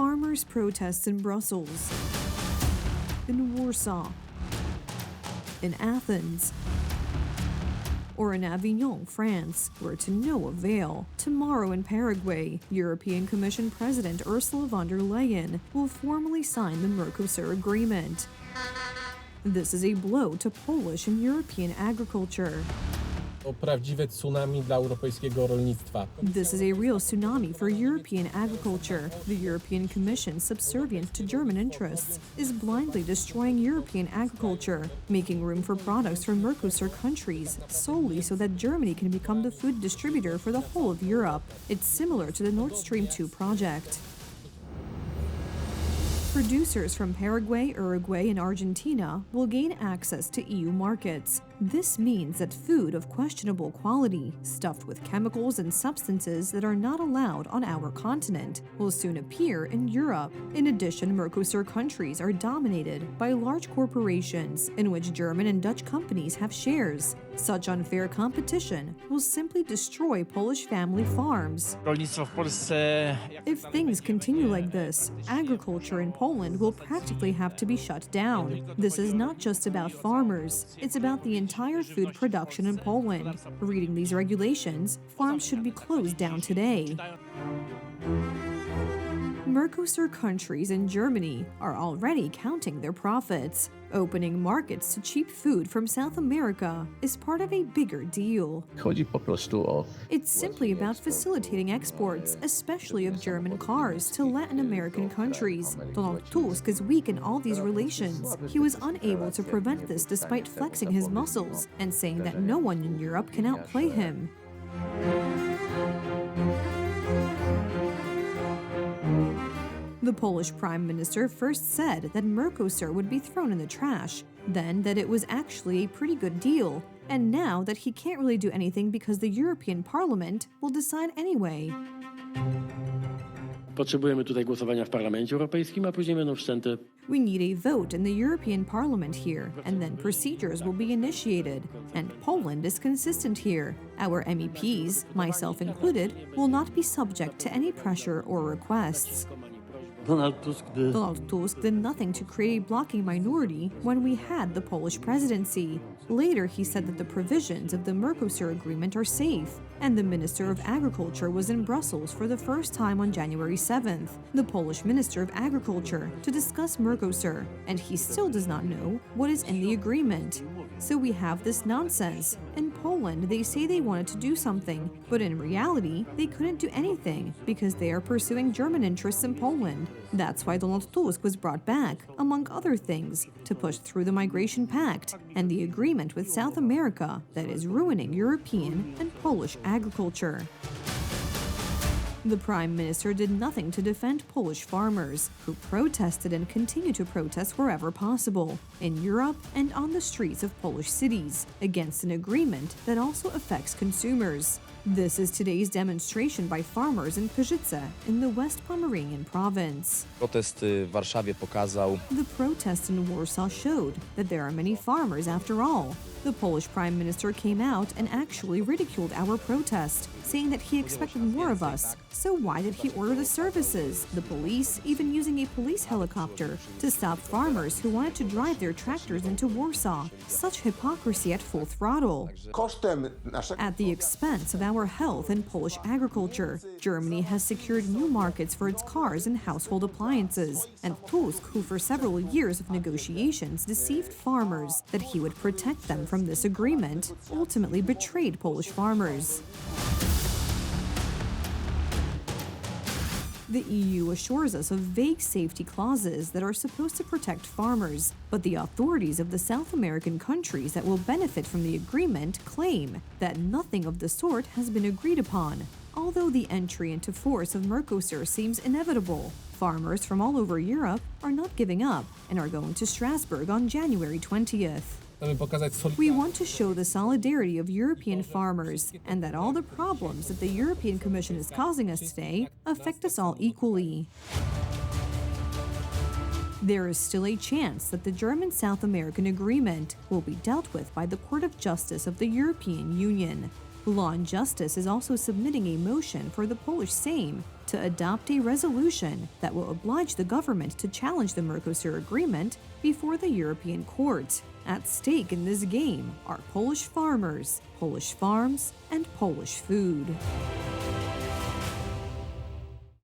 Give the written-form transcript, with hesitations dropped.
Farmers' protests in Brussels, in Warsaw, in Athens, or in Avignon, France, were to no avail. Tomorrow in Paraguay, European Commission President Ursula von der Leyen will formally sign the Mercosur agreement. This is a blow to Polish and European agriculture. To prawdziwe tsunami dla europejskiego rolnictwa. This is a real tsunami for European agriculture. The European Commission, subservient to German interests, is blindly destroying European agriculture, making room for products from Mercosur countries, solely so that Germany can become the food distributor for the whole of Europe. It's similar to the Nord Stream 2 project. Producers from Paraguay, Uruguay, and Argentina will gain access to EU markets. This means that food of questionable quality, stuffed with chemicals and substances that are not allowed on our continent, will soon appear in Europe. In addition, Mercosur countries are dominated by large corporations in which German and Dutch companies have shares. Such unfair competition will simply destroy Polish family farms. If things continue like this, agriculture in Poland will practically have to be shut down. This is not just about farmers, it's about the entire food production in Poland. Reading these regulations, farms should be closed down today. Mercosur countries and Germany are already counting their profits. Opening markets to cheap food from South America is part of a bigger deal. It's simply about facilitating exports, especially of German cars, to Latin American countries. Donald Tusk is weak in all these relations. He was unable to prevent this despite flexing his muscles and saying that no one in Europe can outplay him. The Polish Prime Minister first said that Mercosur would be thrown in the trash, then that it was actually a pretty good deal, and now that he can't really do anything because the European Parliament will decide anyway. Potrzebujemy tutaj głosowania w Parlamencie Europejskim, a później będą wszczęte. We need a vote in the European Parliament here, and then procedures will be initiated. And Poland is consistent here. Our MEPs, myself included, will not be subject to any pressure or requests. Donald Tusk did nothing to create a blocking minority when we had the Polish presidency. Later, he said that the provisions of the Mercosur agreement are safe, and the Minister of Agriculture was in Brussels for the first time on January 7th, the Polish Minister of Agriculture, to discuss Mercosur, and he still does not know what is in the agreement. So we have this nonsense. In Poland, they say they wanted to do something, but in reality, they couldn't do anything because they are pursuing German interests in Poland. That's why Donald Tusk was brought back, among other things, to push through the Migration Pact and the agreement with South America that is ruining European and Polish agriculture. The Prime Minister did nothing to defend Polish farmers, who protested and continue to protest wherever possible, in Europe and on the streets of Polish cities, against an agreement that also affects consumers. This is today's demonstration by farmers in Pyrzyce, in the West Pomeranian province. Protest w Warszawie pokazał. The protest in Warsaw showed that there are many farmers after all. The Polish Prime Minister came out and actually ridiculed our protest, saying that he expected more of us. So why did he order the services, the police, even using a police helicopter, to stop farmers who wanted to drive their tractors into Warsaw? Such hypocrisy at full throttle. At the expense of our health and Polish agriculture, Germany has secured new markets for its cars and household appliances, and Tusk, who for several years of negotiations deceived farmers that he would protect them from this agreement, ultimately betrayed Polish farmers. The EU assures us of vague safety clauses that are supposed to protect farmers, but the authorities of the South American countries that will benefit from the agreement claim that nothing of the sort has been agreed upon. Although the entry into force of Mercosur seems inevitable, farmers from all over Europe are not giving up and are going to Strasbourg on January 20th. We want to show the solidarity of European farmers and that all the problems that the European Commission is causing us today affect us all equally. There is still a chance that the German-South American agreement will be dealt with by the Court of Justice of the European Union. Law and Justice is also submitting a motion for the Polish Sejm to adopt a resolution that will oblige the government to challenge the Mercosur agreement before the European court. At stake in this game are Polish farmers, Polish farms, and Polish food.